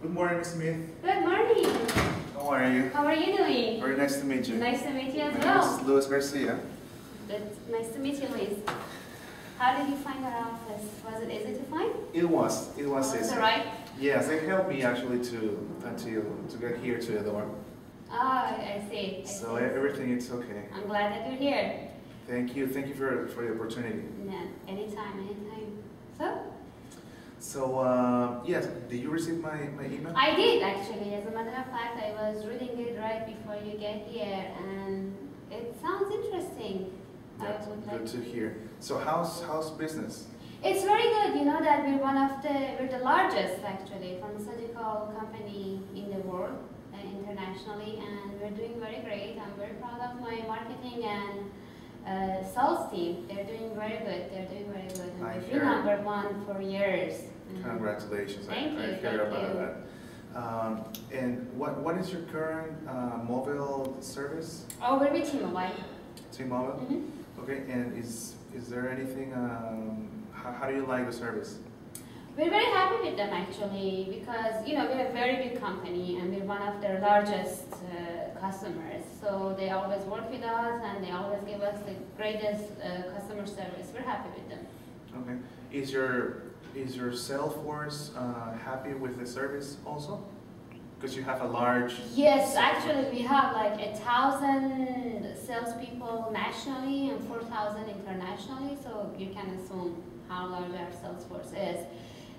Good morning, Ms. Smith. Good morning. How are you? How are you doing? Very nice to meet you. Nice to meet you as My name well. is Luis Garcia. That's nice to meet you, Liz. How did you find our office? Was it easy to find? It was Oh, that's easy. all right. Yes, it helped me actually to get here to the dorm. Oh, I see. So everything is okay. I'm glad that you're here. Thank you for the opportunity. Yeah, anytime. So, yes, did you receive my email? I did actually. As a matter of fact, I was reading it right before you get here, and it sounds interesting. That's good to hear. So how's business? It's very good. You know that we're the largest actually pharmaceutical company in the world, internationally, and we're doing very great. I'm very proud of my marketing and sales team. They're doing very good. And we've been number one for years. Congratulations. Thank you. I heard about that. And what is your current mobile service? Oh, we're with T-Mobile. T-Mobile? Mm-hmm. Okay, and is there anything, how do you like the service? We're very happy with them actually because, you know, we're a very big company and we're one of their largest customers. So they always work with us and they always give us the greatest customer service. We're happy with them. Okay. Is your sales force happy with the service also? Because you have a large... Yes, actually we have like 1,000 salespeople nationally and 4,000 internationally, so you can assume how large our sales force is.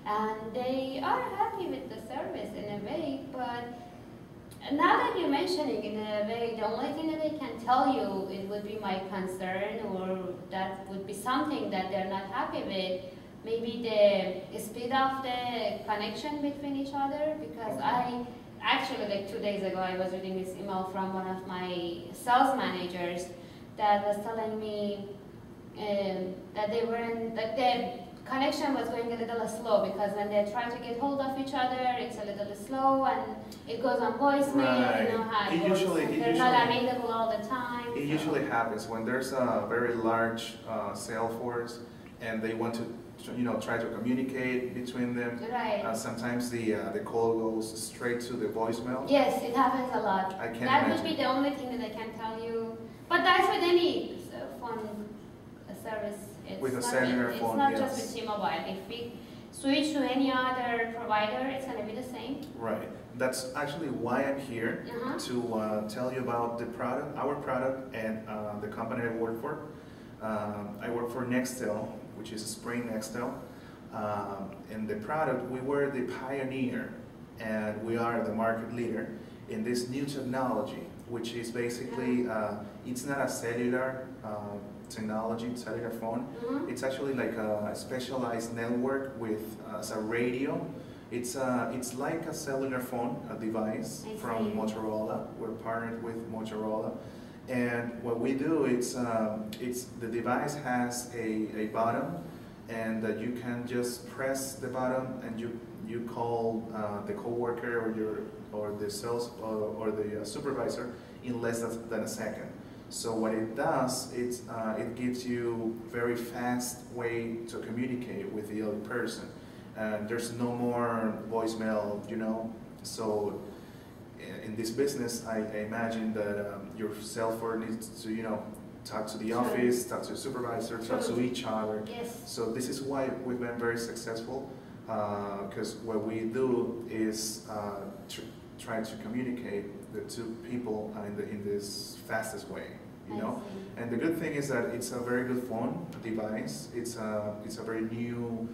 And they are happy with the service in a way, but now that you're mentioning in a way, the only thing that I can tell you, it would be my concern, or that would be something that they're not happy with, maybe the speed of the connection between each other, because I actually, like 2 days ago, I was reading this email from one of my sales managers that was telling me that the connection was going a little slow because when they try to get hold of each other, it's a little slow and it goes on voicemail. Right. You know how it goes. They're not available all the time. It usually happens when there's a very large sales force and they want to, try to communicate between them. Right. Sometimes the call goes straight to the voicemail. Yes, it happens a lot. I can't That imagine. would be the only thing that I can tell you. But that's with any phone service. With a cellular phone, it's not yes. just with T-Mobile. If we switch to any other provider, it's going to be the same. Right. That's actually why I'm here, to tell you about the product, our product, and the company I work for. I work for Nextel, which is Sprint Nextel. And the product, we were the pioneer, and we are the market leader in this new technology, which is basically, it's not a cellular technology, cellular phone. It's actually like a specialized network with as a radio. It's like a cellular phone, a device from Motorola. We're partnered with Motorola, and what we do, the device has a button, and you can just press the button, and you call the coworker or the sales or the supervisor in less than a second. So what it does, it gives you very fast way to communicate with the other person. And there's no more voicemail, So in this business, I imagine that your sales force needs to, talk to the office, talk to the supervisor, talk to each other. Yes. So this is why we've been very successful, because what we do is try to communicate the two people in this fastest way, And the good thing is that it's a very good phone device. It's a very new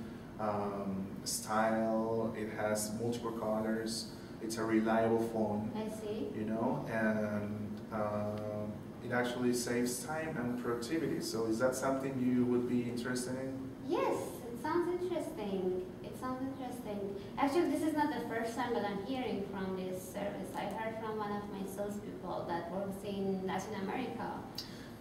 style. It has multiple colors. It's a reliable phone. I see. And it actually saves time and productivity. So is that something you would be interested in? Yes, it sounds interesting. Actually, this is not the first time that I'm hearing from this service. I heard from one of my salespeople that works in Latin America.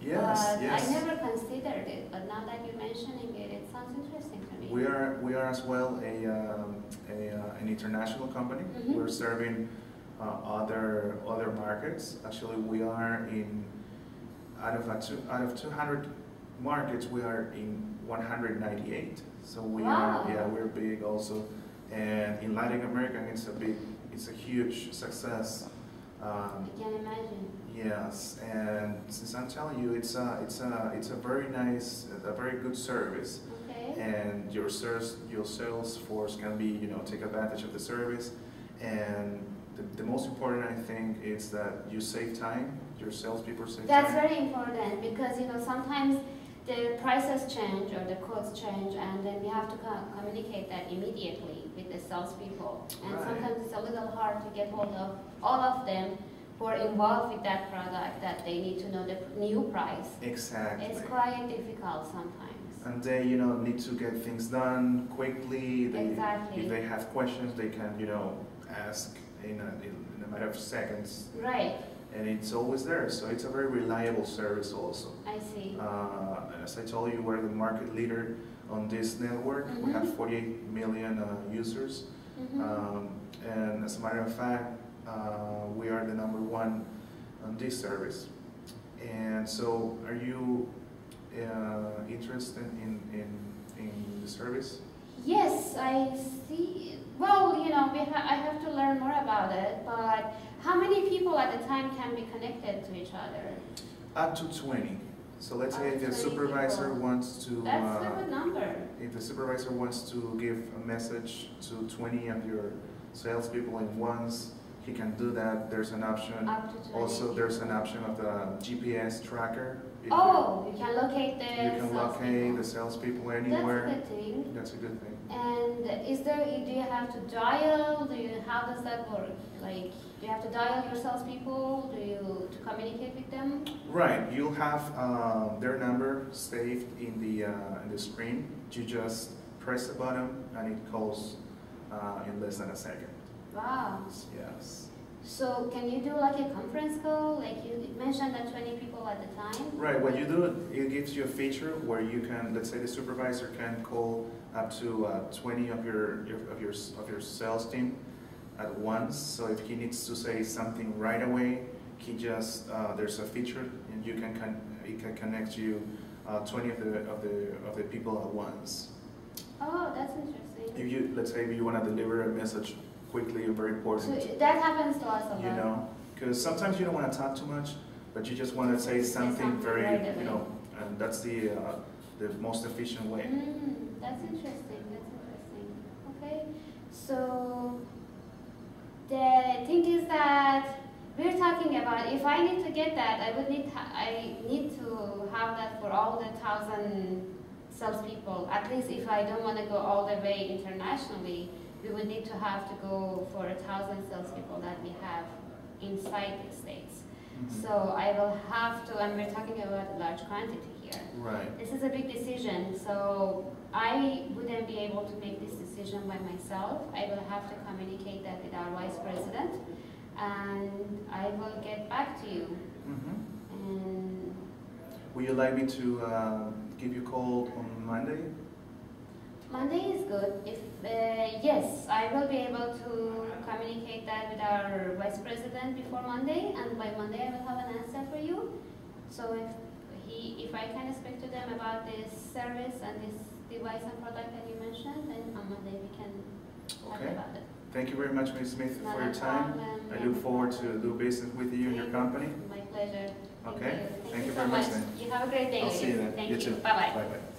Yes, but I never considered it, but now that you're mentioning it, it sounds interesting to me. We are as well an international company. We're serving other markets. Actually, we are out of 200 markets, we are in 198. So we're big also. And in Latin America, it's a huge success. I can imagine. Yes, and since I'm telling you, it's a very nice, a very good service. Okay. And your sales force can be, take advantage of the service. And the most important, I think, is that you save time. Your salespeople save time. That's very important because sometimes the prices change or the costs change, and then we have to communicate that immediately with the salespeople. And Right. sometimes it's a little hard to get hold of all of them who are involved with that product, that they need to know the new price. Exactly. It's quite difficult sometimes. And they, need to get things done quickly. Exactly. If they have questions, they can, ask in a matter of seconds. Right. And it's always there, so it's a very reliable service also. I see. As I told you, we're the market leader on this network. Mm-hmm. We have 48 million users. Mm-hmm. And as a matter of fact, we are the #1 on this service. And so, are you interested in the service? Yes, I see. Well, I have to learn more about it, but how many people at a time can be connected to each other? Up to 20. So let's say Up if to the 20 supervisor people. wants to, That's a good number. if the supervisor wants to give a message to 20 of your salespeople at once, he can do that. There's an option. Up to 20 Also, there's an people. option of the GPS tracker. If Oh, you can locate the you can locate salespeople. the salespeople anywhere. That's a good thing. That's a good thing. And do you have to dial? How does that work? Like, do you have to dial your salespeople? To communicate with them? Right, you'll have their number saved in the screen. You just press the button and it calls in less than a second. Wow. Yes. So can you do like a conference call? Like you mentioned that 20 people at a time? Right, what you do, it gives you a feature where you can, let's say the supervisor can call up to 20 of your sales team at once. So if he needs to say something right away, he just there's a feature and it can connect you 20 of the people at once. Oh, that's interesting. Let's say if you want to deliver a message quickly and very important. So that happens to us a lot. Because sometimes you don't want to talk too much, but you just want to say something very, right away. and that's the most efficient way. That's interesting. That's interesting. Okay. So the thing is that we're talking about if I need to get that, I need to have that for all the 1,000 salespeople. At least if I don't want to go all the way internationally, we would need to have to go for 1,000 salespeople that we have inside the States. So I will have to, and we're talking about a large quantity here. Right. This is a big decision, so I wouldn't be able to make this decision by myself. I will have to communicate that with our vice president, and I will get back to you. And would you like me to give you a call on Monday? Monday is good. If yes, I will be able to communicate that with our vice president before Monday, and by Monday I will have an answer for you. So if I can speak to them about this service and this device and product that you mentioned, then on Monday we can talk about it. Thank you very much, Ms. Smith, Not for a your time. problem. I look forward to do business with you and your company. My pleasure. Okay. Thank Thank you you so very much much. then. You have a great day. I'll see you then. Thank You you. too. Bye-bye. Bye-bye.